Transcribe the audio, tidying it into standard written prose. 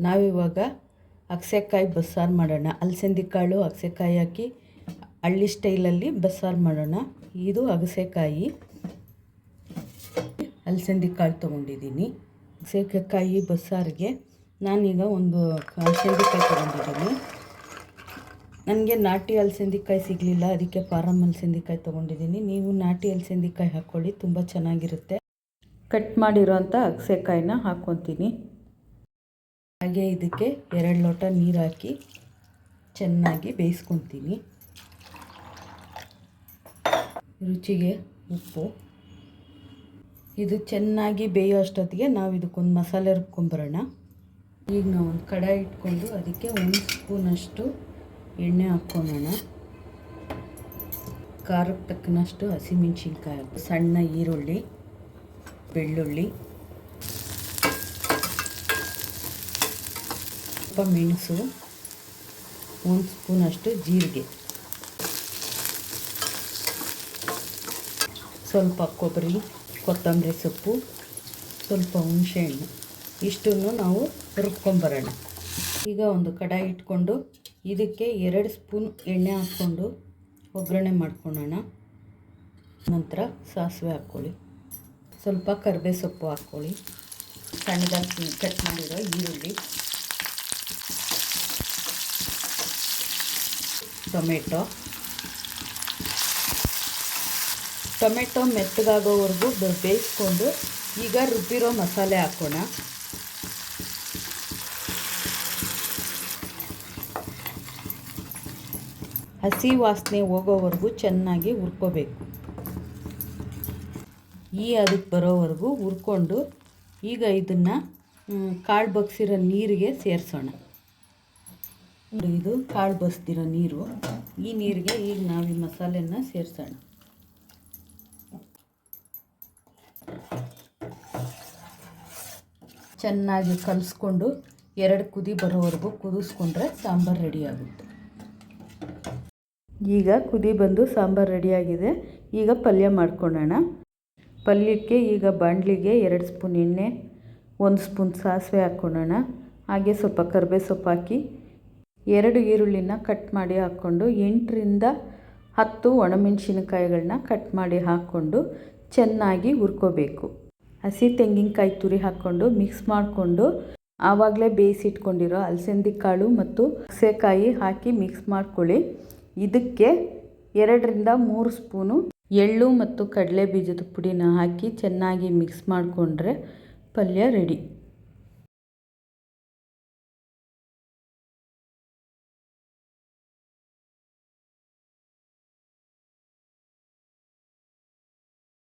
ನಾವಿವಾಗ ಅಗಸೆಕಾಯಿ ಬಸ್ಸಾರು ಮಾಡೋಣ. ಅಲಸಂದಿ ಕಾಳು ಅಗಸೆಕಾಯಿ ಹಾಕಿ ಹಳ್ಳಿ ಸ್ಟೈಲಲ್ಲಿ ಬಸ್ಸಾರು ಮಾಡೋಣ. ಇದು ಅಗಸೆಕಾಯಿ, ಅಲಸಂದಿ ಕಾಳು ತೊಗೊಂಡಿದ್ದೀನಿ. ಅಗಸೆಕಾಯಿ ಬಸ್ಸಾರಿಗೆ ನಾನೀಗ ಒಂದು ಅಲಸಂದಿಕಾಯಿ ತೊಗೊಂಡಿದ್ದೀನಿ. ನನಗೆ ನಾಟಿ ಅಲಸಂದಿಕಾಯಿ ಸಿಗಲಿಲ್ಲ, ಅದಕ್ಕೆ ಫಾರಮ್ ಅಲಸಂದಿಕಾಯಿ ತೊಗೊಂಡಿದ್ದೀನಿ. ನೀವು ನಾಟಿ ಅಲಸಂದಿಕಾಯಿ ಹಾಕ್ಕೊಳ್ಳಿ, ತುಂಬ ಚೆನ್ನಾಗಿರುತ್ತೆ. ಕಟ್ ಮಾಡಿರೋಂಥ ಅಗಸೆಕಾಯಿನ ಹಾಕ್ಕೊತೀನಿ. ಹಾಗೆ ಇದಕ್ಕೆ 2 ಲೋಟ ನೀರು ಹಾಕಿ ಚೆನ್ನಾಗಿ ಬೇಯಿಸ್ಕೊತೀನಿ. ರುಚಿಗೆ ಉಪ್ಪು. ಇದು ಚೆನ್ನಾಗಿ ಬೇಯೋ ಅಷ್ಟೊತ್ತಿಗೆ ನಾವು ಇದಕ್ಕೊಂದು ಮಸಾಲೆ ರುಬ್ಕೊಂಬರೋಣ. ಈಗ ನಾವು ಒಂದು ಕಡಾಯಿ ಇಟ್ಕೊಂಡು ಅದಕ್ಕೆ 1 ಸ್ಪೂನಷ್ಟು ಎಣ್ಣೆ ಹಾಕ್ಕೊಳ್ಳೋಣ. ಖಾರಕ್ಕೆ ತಕ್ಕನಷ್ಟು ಹಸಿಮೆಣಸಿನ್ಕಾಯಿ, ಸಣ್ಣ ಈರುಳ್ಳಿ, ಬೆಳ್ಳುಳ್ಳಿ, ಸ್ವಲ್ಪ ಮೆಣಸು, 1 ಸ್ಪೂನಷ್ಟು ಜೀರಿಗೆ, ಸ್ವಲ್ಪ ಕೊಬ್ಬರಿ, ಕೊತ್ತಂಬರಿ ಸೊಪ್ಪು, ಸ್ವಲ್ಪ ಹುಣಸೆಹಣ್ಣು, ಇಷ್ಟನ್ನು ನಾವು ರುಬ್ಕೊಂಬರೋಣ. ಈಗ ಒಂದು ಕಡಾಯಿ ಇಟ್ಕೊಂಡು ಇದಕ್ಕೆ 2 ಸ್ಪೂನ್ ಎಣ್ಣೆ ಹಾಕ್ಕೊಂಡು ಒಗ್ಗರಣೆ ಮಾಡ್ಕೊಳ್ಳೋಣ. ನಂತರ ಸಾಸಿವೆ ಹಾಕ್ಕೊಳ್ಳಿ, ಸ್ವಲ್ಪ ಕರಿಬೇವು ಸೊಪ್ಪು ಹಾಕ್ಕೊಳ್ಳಿ, ಸಣ್ಣದಾಗಿ ಕಟ್ ಮಾಡಿರೋ ಈರುಳ್ಳಿ, ಟೊಮೆಟೊ ಮೆತ್ತಗಾಗೋವರೆಗೂ ಬೇಯಿಸ್ಕೊಂಡು ಈಗ ರುಬ್ಬಿರೋ ಮಸಾಲೆ ಹಾಕೋಣ. ಹಸಿ ವಾಸನೆ ಹೋಗೋವರೆಗೂ ಚೆನ್ನಾಗಿ ಹುರ್ಕೋಬೇಕು. ಅದಕ್ಕೆ ಬರೋವರೆಗೂ ಹುರ್ಕೊಂಡು ಈಗ ಇದನ್ನು ಕಾಳು ಬಗ್ಸಿರೋ ನೀರಿಗೆ ಸೇರಿಸೋಣ. ಇದು ಕಾಳು ಬಸ್ದಿರೋ ನೀರು. ಈ ನೀರಿಗೆ ಈಗ ನಾವು ಈ ಮಸಾಲೆನ ಸೇರಿಸೋಣ. ಚೆನ್ನಾಗಿ ಕಲಿಸ್ಕೊಂಡು 2 ಕುದಿ ಬರೋವರೆಗೂ ಕುದಿಸ್ಕೊಂಡ್ರೆ ಸಾಂಬಾರು ರೆಡಿ ಆಗುತ್ತೆ. ಈಗ ಕುದಿ ಬಂದು ಸಾಂಬಾರು ರೆಡಿಯಾಗಿದೆ. ಈಗ ಪಲ್ಯ ಮಾಡ್ಕೊಳ್ಳೋಣ. ಪಲ್ಯಕ್ಕೆ ಈಗ ಬಾಣಲಿಗೆ 2 ಸ್ಪೂನ್ ಎಣ್ಣೆ, 1 ಸ್ಪೂನ್ ಸಾಸಿವೆ ಹಾಕ್ಕೊಳ್ಳೋಣ. ಹಾಗೆ ಸ್ವಲ್ಪ ಕರಿಬೇವು ಸೊಪ್ಪು ಹಾಕಿ 2 ಈರುಳ್ಳಿನ ಕಟ್ ಮಾಡಿ ಹಾಕ್ಕೊಂಡು 8ರಿಂದ 10 ಒಣಮೆಣಸಿನಕಾಯಿಗಳನ್ನ ಕಟ್ ಮಾಡಿ ಹಾಕ್ಕೊಂಡು ಚೆನ್ನಾಗಿ ಹುರ್ಕೋಬೇಕು. ಹಸಿ ತೆಂಗಿನಕಾಯಿ ತುರಿ ಹಾಕ್ಕೊಂಡು ಮಿಕ್ಸ್ ಮಾಡಿಕೊಂಡು ಆವಾಗಲೇ ಬೇಯಿಸಿಟ್ಕೊಂಡಿರೋ ಅಲಸಂದಿ ಕಾಳು ಮತ್ತು ಅಗಸೆಕಾಯಿ ಹಾಕಿ ಮಿಕ್ಸ್ ಮಾಡ್ಕೊಳ್ಳಿ. ಇದಕ್ಕೆ 2ರಿಂದ 3 ಸ್ಪೂನು ಎಳ್ಳು ಮತ್ತು ಕಡಲೆ ಬೀಜದ ಪುಡಿನ ಹಾಕಿ ಚೆನ್ನಾಗಿ ಮಿಕ್ಸ್ ಮಾಡಿಕೊಂಡ್ರೆ ಪಲ್ಯ ರೆಡಿ.